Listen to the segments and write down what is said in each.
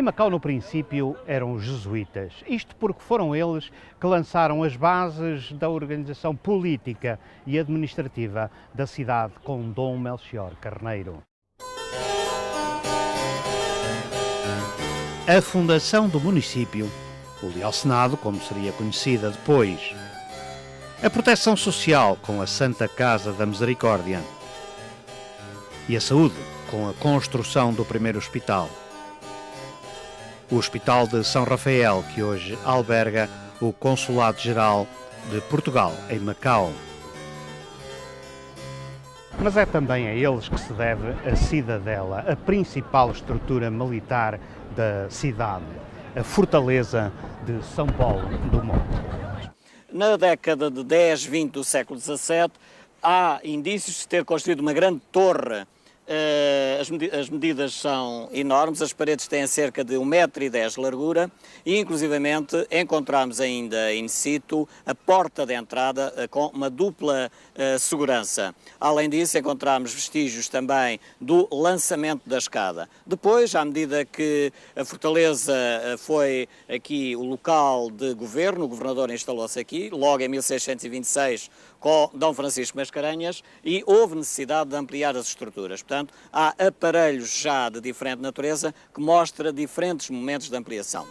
Macau, no princípio, eram os jesuítas. Isto porque foram eles que lançaram as bases da organização política e administrativa da cidade com Dom Melchior Carneiro. A fundação do município, o Leal Senado, como seria conhecida depois, a proteção social com a Santa Casa da Misericórdia e a saúde com a construção do primeiro hospital. O Hospital de São Rafael, que hoje alberga o Consulado-Geral de Portugal, em Macau. Mas é também a eles que se deve a Cidadela, a principal estrutura militar da cidade, a fortaleza de São Paulo do Monte. Na década de 10, 20 do século XVII, há indícios de ter construído uma grande torre. As medidas são enormes, as paredes têm cerca de 1,10 m de largura e, inclusivamente, encontramos ainda in situ a porta de entrada com uma dupla segurança. Além disso, encontramos vestígios também do lançamento da escada. Depois, à medida que a fortaleza foi aqui o local de governo, o governador instalou-se aqui, logo em 1626, com Dom Francisco Mascarenhas, e houve necessidade de ampliar as estruturas. Portanto, há aparelhos já de diferente natureza que mostram diferentes momentos de ampliação.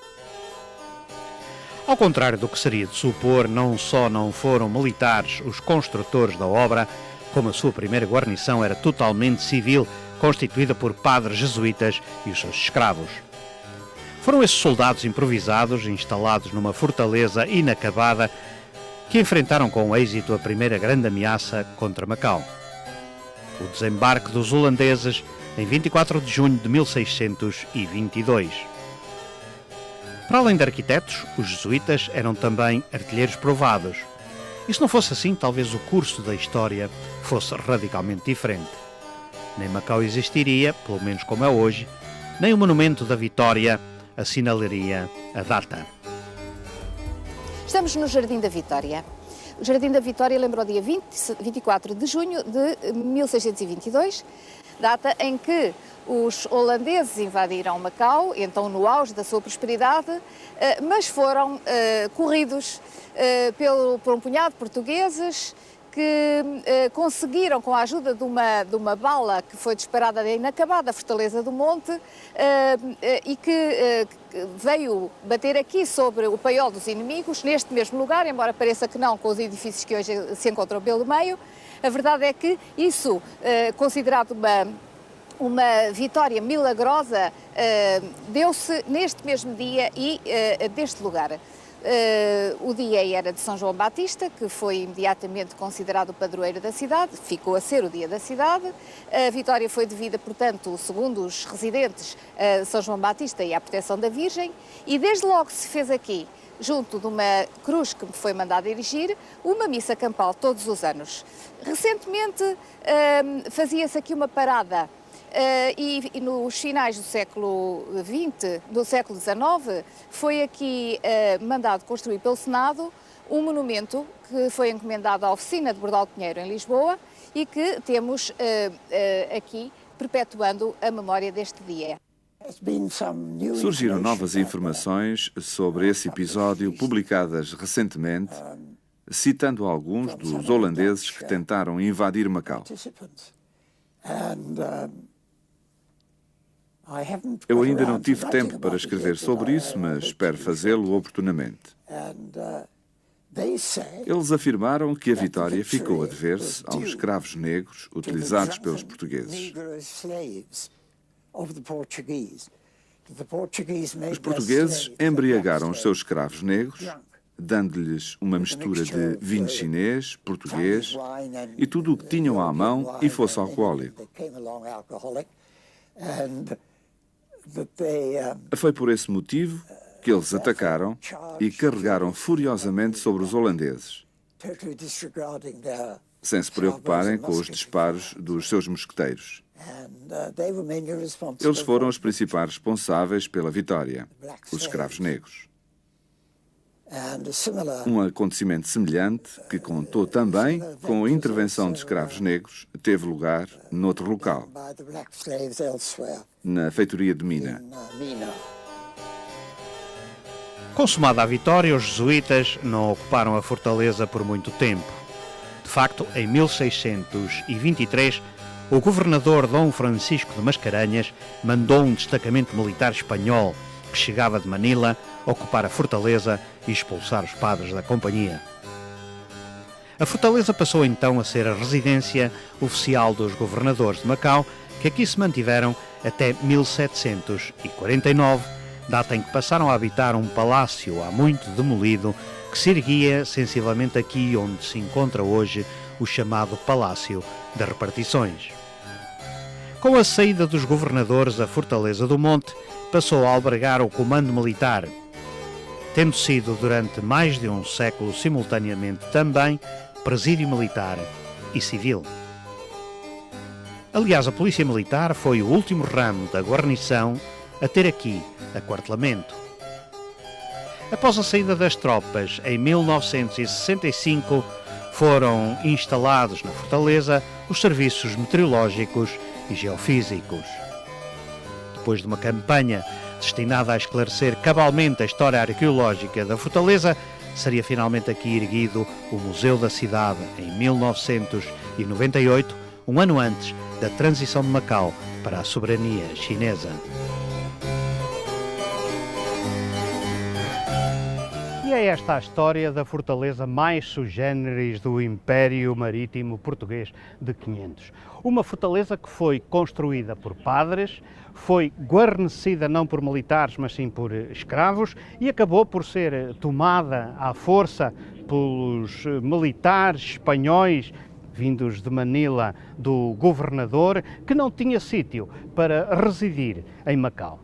Ao contrário do que seria de supor, não só não foram militares os construtores da obra, como a sua primeira guarnição era totalmente civil, constituída por padres jesuítas e os seus escravos. Foram esses soldados improvisados, instalados numa fortaleza inacabada, que enfrentaram com êxito a primeira grande ameaça contra Macau. O desembarque dos holandeses em 24 de junho de 1622. Para além de arquitetos, os jesuítas eram também artilheiros provados. E se não fosse assim, talvez o curso da história fosse radicalmente diferente. Nem Macau existiria, pelo menos como é hoje, nem o monumento da Vitória assinalaria a data. Estamos no Jardim da Vitória. O Jardim da Vitória lembra o dia 24 de junho de 1622, data em que os holandeses invadiram Macau, então no auge da sua prosperidade, mas foram corridos por um punhado de portugueses que conseguiram, com a ajuda de uma bala que foi disparada da inacabada Fortaleza do Monte e que veio bater aqui sobre o paiol dos inimigos, neste mesmo lugar, embora pareça que não, com os edifícios que hoje se encontram pelo meio. A verdade é que isso, considerado uma vitória milagrosa, deu-se neste mesmo dia e deste lugar. O dia era de São João Batista, que foi imediatamente considerado o padroeiro da cidade, ficou a ser o dia da cidade. A vitória foi devida, portanto, segundo os residentes, a São João Batista e à proteção da Virgem, e desde logo se fez aqui, junto de uma cruz que me foi mandada erigir, uma missa campal todos os anos. Recentemente fazia-se aqui uma parada. E nos finais do século XX, do século XIX, foi aqui mandado construir pelo Senado um monumento que foi encomendado à oficina de Bordal Pinheiro, em Lisboa, e que temos aqui perpetuando a memória deste dia. Surgiram novas informações sobre esse episódio publicadas recentemente, citando alguns dos holandeses que tentaram invadir Macau. Eu ainda não tive tempo para escrever sobre isso, mas espero fazê-lo oportunamente. Eles afirmaram que a vitória ficou a dever-se aos escravos negros utilizados pelos portugueses. Os portugueses embriagaram os seus escravos negros, dando-lhes uma mistura de vinho chinês, português e tudo o que tinham à mão e fosse alcoólico. Foi por esse motivo que eles atacaram e carregaram furiosamente sobre os holandeses, sem se preocuparem com os disparos dos seus mosqueteiros. Eles foram os principais responsáveis pela vitória, os escravos negros. Um acontecimento semelhante, que contou também com a intervenção de escravos negros, teve lugar noutro local, na feitoria de Mina. Consumada a vitória, os jesuítas não ocuparam a fortaleza por muito tempo. De facto, em 1623, o governador Dom Francisco de Mascarenhas mandou um destacamento militar espanhol que chegava de Manila ocupar a fortaleza e expulsar os padres da companhia. A fortaleza passou então a ser a residência oficial dos governadores de Macau, que aqui se mantiveram até 1749, data em que passaram a habitar um palácio há muito demolido, que se erguia sensivelmente aqui onde se encontra hoje o chamado Palácio das Repartições. Com a saída dos governadores, a Fortaleza do Monte passou a albergar o comando militar, tendo sido durante mais de um século simultaneamente também presídio militar e civil. Aliás, a Polícia Militar foi o último ramo da guarnição a ter aqui aquartelamento. Após a saída das tropas, em 1965, foram instalados na fortaleza os serviços meteorológicos e geofísicos. Depois de uma campanha destinada a esclarecer cabalmente a história arqueológica da fortaleza, seria finalmente aqui erguido o Museu da Cidade em 1998, um ano antes da transição de Macau para a soberania chinesa. E é esta a história da fortaleza mais sui generis do Império Marítimo Português de 500. Uma fortaleza que foi construída por padres, foi guarnecida não por militares, mas sim por escravos, e acabou por ser tomada à força pelos militares espanhóis vindos de Manila do governador, que não tinha sítio para residir em Macau.